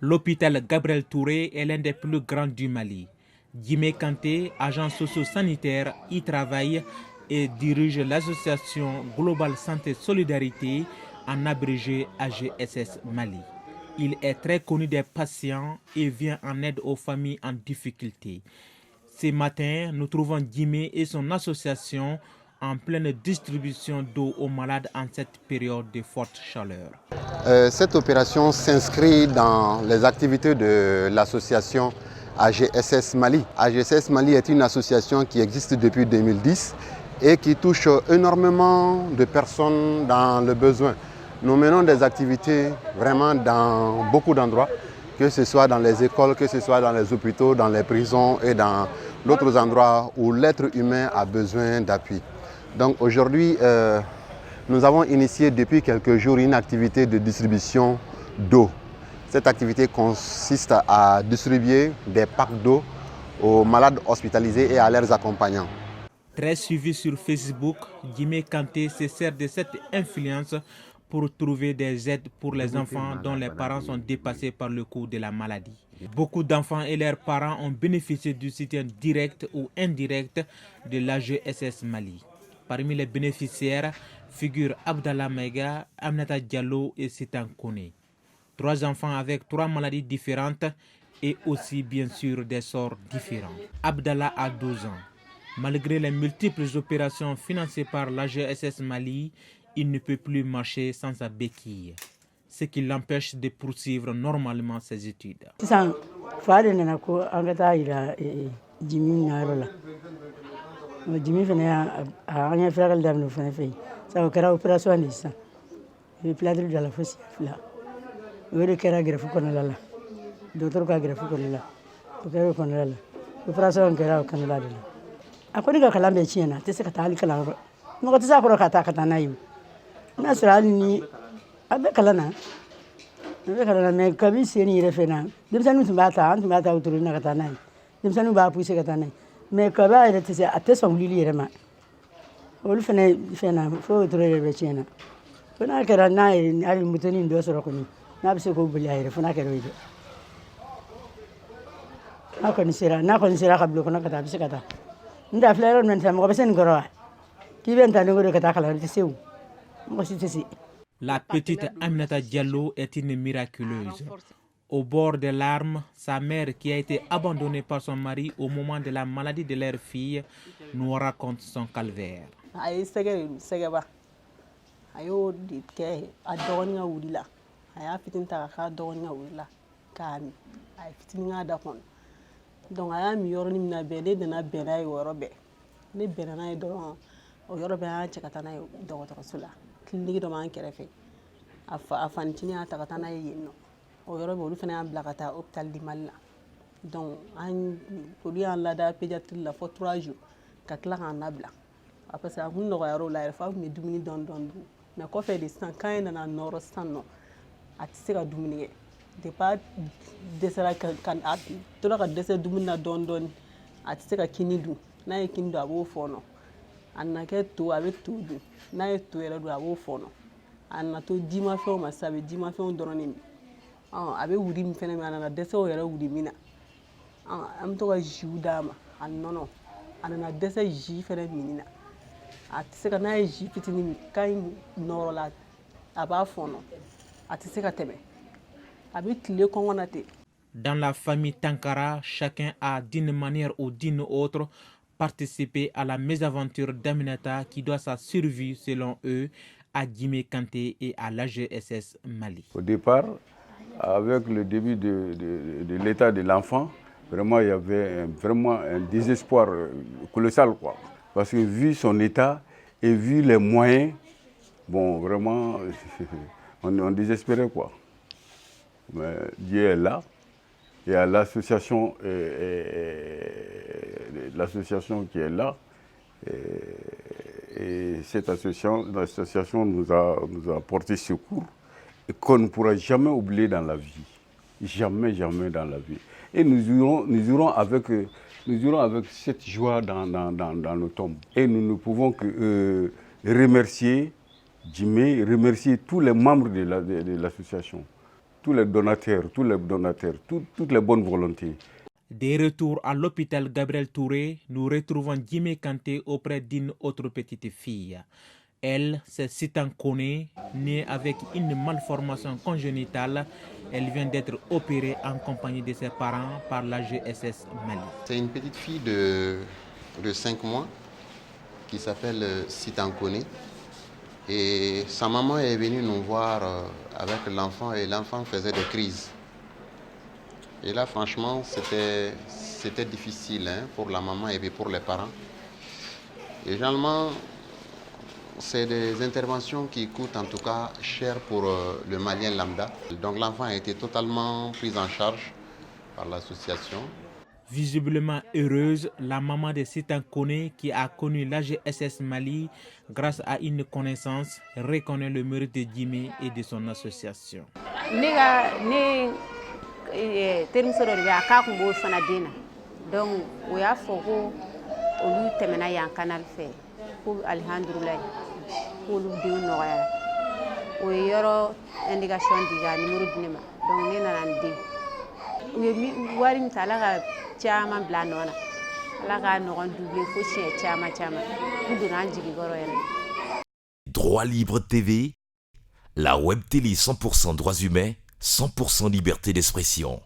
L'hôpital Gabriel Touré est l'un des plus grands du Mali. Djimé Kanté, agent socio-sanitaire, y travaille et dirige l'association Global Santé Solidarité, en abrégé AGSS Mali. Il est très connu des patients et vient en aide aux familles en difficulté. Ce matin, nous trouvons Djimé et son association en pleine distribution d'eau aux malades en cette période de forte chaleur. Cette opération s'inscrit dans les activités de l'association AGSS Mali. AGSS Mali est une association qui existe depuis 2010 et qui touche énormément de personnes dans le besoin. Nous menons des activités vraiment dans beaucoup d'endroits, que ce soit dans les écoles, que ce soit dans les hôpitaux, dans les prisons et dans d'autres endroits où l'être humain a besoin d'appui. Donc aujourd'hui, nous avons initié depuis quelques jours une activité de distribution d'eau. Cette activité consiste à distribuer des packs d'eau aux malades hospitalisés et à leurs accompagnants. Très suivi sur Facebook, Djimé Kanté se sert de cette influence pour trouver des aides pour les enfants dont les parents sont dépassés par le coût de la maladie. Beaucoup d'enfants et leurs parents ont bénéficié du soutien direct ou indirect de l'AGSS Mali. Parmi les bénéficiaires figurent Abdallah Mega, Aminata Diallo et Sitan Kone. 3 enfants avec 3 maladies différentes et aussi bien sûr des sorts différents. Abdallah a 12 ans. Malgré les multiples opérations financées par l'AGSS Mali, il ne peut plus marcher sans sa béquille, ce qui l'empêche de poursuivre normalement ses études. Djimé fana an ye furakɛli daminɛ o fana fɛ yen sabu o kɛra opération de sisan i bɛ plâtre don a la fo siɲɛ 2 o de kɛra greffe kɔnɔna la docteur ka greffe kɔnɔna la o kɛra o kɔnɔna la opération kɛra o kɔnɔna de la a ko ne ka kalan bɛɛ tiɲɛna a tɛ se ka taa hali kalanyɔrɔ mɔgɔ tɛ se a kɔrɔ ka taa n'a ye o n'a sɔrɔ hali ni a bɛ kalan na mais kabi sen yɛrɛ fɛ na denmisɛnninw tun b'a ta an tun b'a ta wotoro na ka taa n'a ye denmisɛnninw b'a pousser ka taa n'a ye mais kabi a yɛrɛ tɛ se a tɛ sɔn wulili yɛrɛ ma olu fana fɛn na fo wotoro yɛrɛ bɛ tiɲɛ na fo n'a kɛra n'a ye hali motoni dɔ sɔrɔ kɔni n'a bɛ se k'o boli a yɛrɛ fo n'a kɛra o ye dɛ n'a kɔni sera ka bila o kɔnɔ ka taa a bɛ se ka taa n tɛ a filɛ yɔrɔ min na sisan mɔgɔ bɛ se nin kɔrɔ wa k'i bɛ n ta ni o de ka taa kalan tɛ se o mɔgɔ si tɛ se. La petite Aminata Diallo est une miraculeuse. Au bord des larmes, sa mère, qui a été abandonnée par son mari au moment de la maladie de leur fille, nous raconte son calvaire. Donc a y'a min yɔrɔnin min na bɛn ne nana bɛn n'a ye o yɔrɔ bɛɛ ne bɛnna n'a ye dɔrɔn o yɔrɔ bɛɛ y'an cɛ ka taa n'a ye dɔgɔtɔrɔso la clinique dɔ b'an kɛrɛfɛ a fanicinin y'a ta ka taa n'a ye yen nɔ o yɔrɔ bɛɛ olu fana y'an bila ka taa hôpital du Mali la donc olu y'an lada pédiatrie la fo 3 jours ka tila k'an labila parce que a kun nɔgɔyara o la yɛrɛ fo a kun bɛ dumuni dɔɔni dɔɔni dun mais kɔfɛ de sisan kan ye nana nɔrɔ sisan nɔ a tɛ se ka dumuni kɛ depuis dɛsɛra a tora ka dɛsɛ dumuni na dɔɔni dɔɔni a tɛ se ka kini dun n'a ye kini dun a b'o fɔɔnɔ a nana kɛ to a bɛ to dun n'a ye to yɛrɛ dun a b'o fɔɔnɔ a nana to jimafɛnw ma sisan a bɛ jimafɛnw dɔrɔn de min a bɛ wuri min fɛnɛ min a nana dɛsɛ o yɛrɛ wuri min na an bɛ to ka jiw d'a ma a nɔnɔ a nana dɛsɛ ji fɛnɛ minni na a tɛ se ka n'a ye ji fitinin min k'a in nɔrɔ la a b'a fɔɔnɔ a tɛ se ka tɛmɛ. Dans la famille Tankara, chacun a d'une manière ou d'une autre participé à la mésaventure d'Aminata qui doit sa survie selon eux à Djimé Kanté et à l'AGSS Mali. Au départ, avec le début de l'état de l'enfant, vraiment il y avait vraiment un désespoir colossal quoi. Parce que vu son état et vu les moyens, bon vraiment on désespérait quoi. Mais Dieu est là, il y a l'association qui est là, et cette association nous a porté secours et qu'on ne pourra jamais oublier dans la vie, jamais dans la vie. Et nous irons avec cette joie dans nos tombes. Et nous ne pouvons que remercier Djimé, remercier tous les membres de l'association. tous les donateurs, toutes les bonnes volontés. Des retours à l'hôpital Gabriel Touré, nous retrouvons Djimé Kanté auprès d'une autre petite fille. Elle, c'est Sitan Kone, née avec une malformation congénitale. Elle vient d'être opérée en compagnie de ses parents par la GSS Mali. C'est une petite fille de 5 mois qui s'appelle Sitan Kone. Et sa maman est venue nous voir avec l'enfant et l'enfant faisait des crises. Et là, franchement, c'était difficile pour la maman et pour les parents. Et généralement, c'est des interventions qui coûtent en tout cas cher pour le Malien lambda. Donc l'enfant a été totalement pris en charge par l'association. Visiblement heureuse, la maman de Sitan Kone, qui a connu l'AGSS Mali grâce à une connaissance, reconnaît le mérite de Djimé et de son association. Donc, il a fait pour alhamdulillah pour diw noya o yoro indication diga numéro dinema donc ne nanandi o mi wari mi tala ga chama blanona la ga no double fo chama kudu nan jigi goro yere. Droit Libre TV, la web télé 100% droits humains, 100% liberté d'expression.